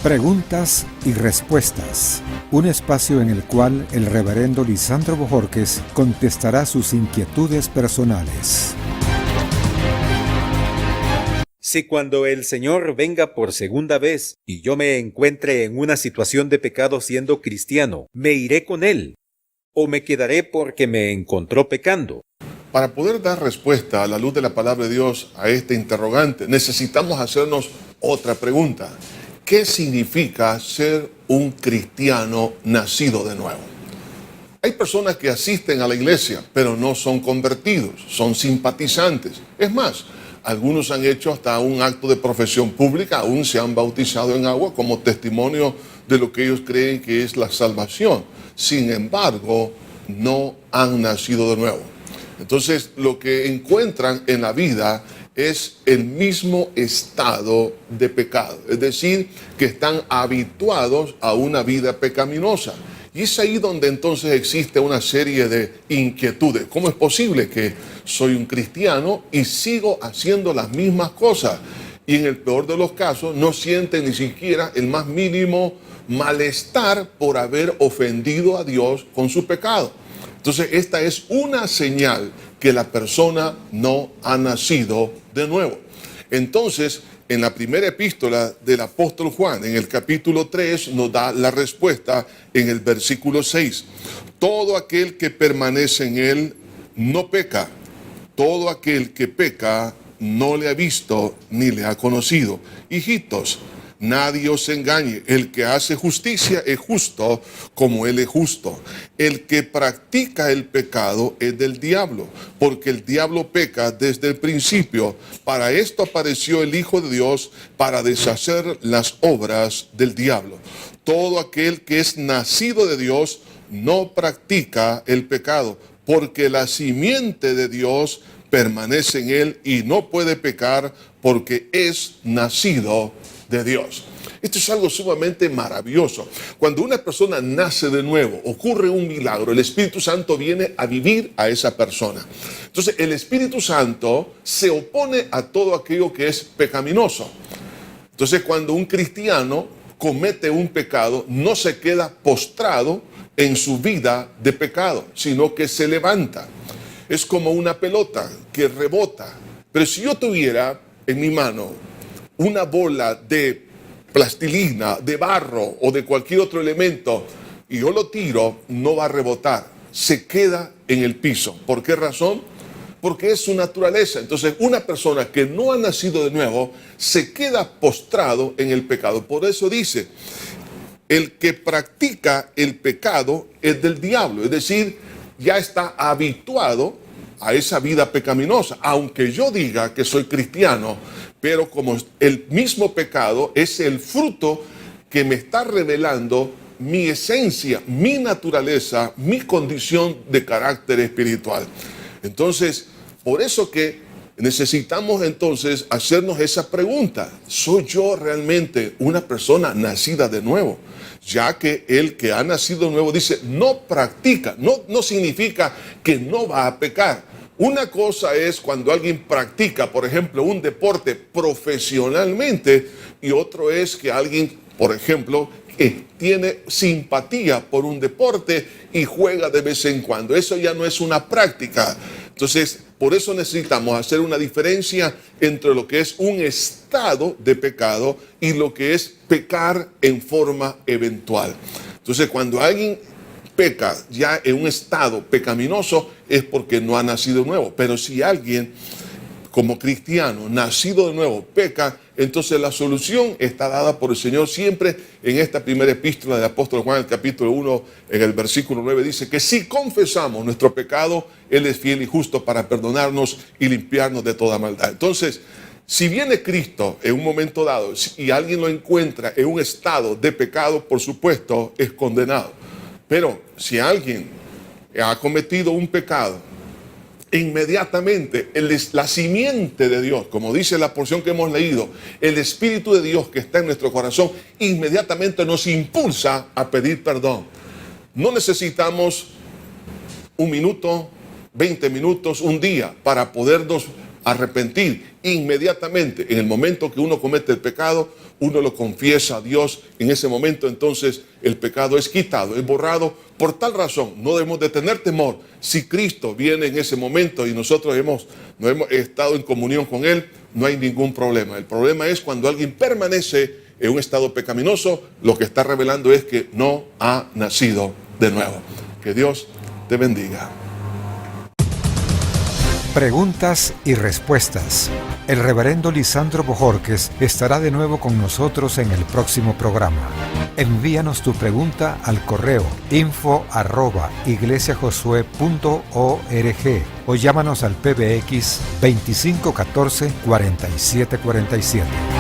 Preguntas y respuestas. Un espacio en el cual el reverendo Lisandro Bojorquez contestará sus inquietudes personales. Si cuando el Señor venga por segunda vez y yo me encuentre en una situación de pecado siendo cristiano, ¿me iré con Él? ¿O me quedaré porque me encontró pecando? Para poder dar respuesta a la luz de la palabra de Dios a este interrogante, necesitamos hacernos otra pregunta. ¿Qué significa ser un cristiano nacido de nuevo? Hay personas que asisten a la iglesia, pero no son convertidos, son simpatizantes. Es más, algunos han hecho hasta un acto de profesión pública, aún se han bautizado en agua como testimonio de lo que ellos creen que es la salvación. Sin embargo, no han nacido de nuevo. Entonces, lo que encuentran en la vida es el mismo estado de pecado. Es decir, que están habituados a una vida pecaminosa. Y es ahí donde entonces existe una serie de inquietudes. ¿Cómo es posible que soy un cristiano y sigo haciendo las mismas cosas? Y en el peor de los casos no siente ni siquiera el más mínimo malestar por haber ofendido a Dios con su pecado. Entonces esta es una señal que la persona no ha nacido de nuevo. Entonces, en la primera epístola del apóstol Juan, en el capítulo 3, nos da la respuesta en el versículo 6. Todo aquel que permanece en él no peca. Todo aquel que peca no le ha visto ni le ha conocido. Hijitos, nadie os engañe. El que hace justicia es justo como él es justo. El que practica el pecado es del diablo, porque el diablo peca desde el principio. Para esto apareció el Hijo de Dios, para deshacer las obras del diablo. Todo aquel que es nacido de Dios no practica el pecado, porque la simiente de Dios permanece en él y no puede pecar porque es nacido de Dios. Esto es algo sumamente maravilloso. Cuando una persona nace de nuevo, ocurre un milagro. El Espíritu Santo viene a vivir a esa persona. Entonces, el Espíritu Santo se opone a todo aquello que es pecaminoso. Entonces, cuando un cristiano comete un pecado, no se queda postrado en su vida de pecado, sino que se levanta. Es como una pelota que rebota. Pero si yo tuviera en mi mano una bola de plastilina, de barro o de cualquier otro elemento y yo lo tiro, no va a rebotar, se queda en el piso. ¿Por qué razón? Porque es su naturaleza. Entonces, una persona que no ha nacido de nuevo se queda postrado en el pecado. Por eso dice, el que practica el pecado es del diablo, es decir, ya está habituado a esa vida pecaminosa. Aunque yo diga que soy cristiano, pero como el mismo pecado es el fruto que me está revelando mi esencia, mi naturaleza, mi condición de carácter espiritual. Entonces, por eso que necesitamos entonces hacernos esa pregunta. ¿Soy yo realmente una persona nacida de nuevo? Ya que el que ha nacido de nuevo dice, no practica, no significa que no va a pecar. Una cosa es cuando alguien practica, por ejemplo, un deporte profesionalmente, y otro es que alguien, por ejemplo, tiene simpatía por un deporte y juega de vez en cuando. Eso ya no es una práctica. Entonces, por eso necesitamos hacer una diferencia entre lo que es un estado de pecado y lo que es pecar en forma eventual. Entonces, cuando alguien peca ya en un estado pecaminoso es porque no ha nacido de nuevo. Pero si alguien como cristiano, nacido de nuevo, peca, entonces la solución está dada por el Señor siempre en esta primera epístola del apóstol Juan, el capítulo 1, en el versículo 9, dice que si confesamos nuestro pecado, Él es fiel y justo para perdonarnos y limpiarnos de toda maldad. Entonces, si viene Cristo en un momento dado y alguien lo encuentra en un estado de pecado, por supuesto, es condenado. Pero si alguien ha cometido un pecado, inmediatamente la simiente de Dios, como dice la porción que hemos leído, el Espíritu de Dios que está en nuestro corazón, inmediatamente nos impulsa a pedir perdón. No necesitamos un minuto, 20 minutos, un día para podernos arrepentir. Inmediatamente, en el momento que uno comete el pecado, uno lo confiesa a Dios, en ese momento entonces el pecado es quitado, es borrado. Por tal razón, no debemos de tener temor. Si Cristo viene en ese momento y nosotros no hemos estado en comunión con Él, no hay ningún problema. El problema es cuando alguien permanece en un estado pecaminoso, lo que está revelando es que no ha nacido de nuevo. Que Dios te bendiga. Preguntas y respuestas. El reverendo Lisandro Bojorquez estará de nuevo con nosotros en el próximo programa. Envíanos tu pregunta al correo info@iglesiajosue.org o llámanos al PBX 2514 4747.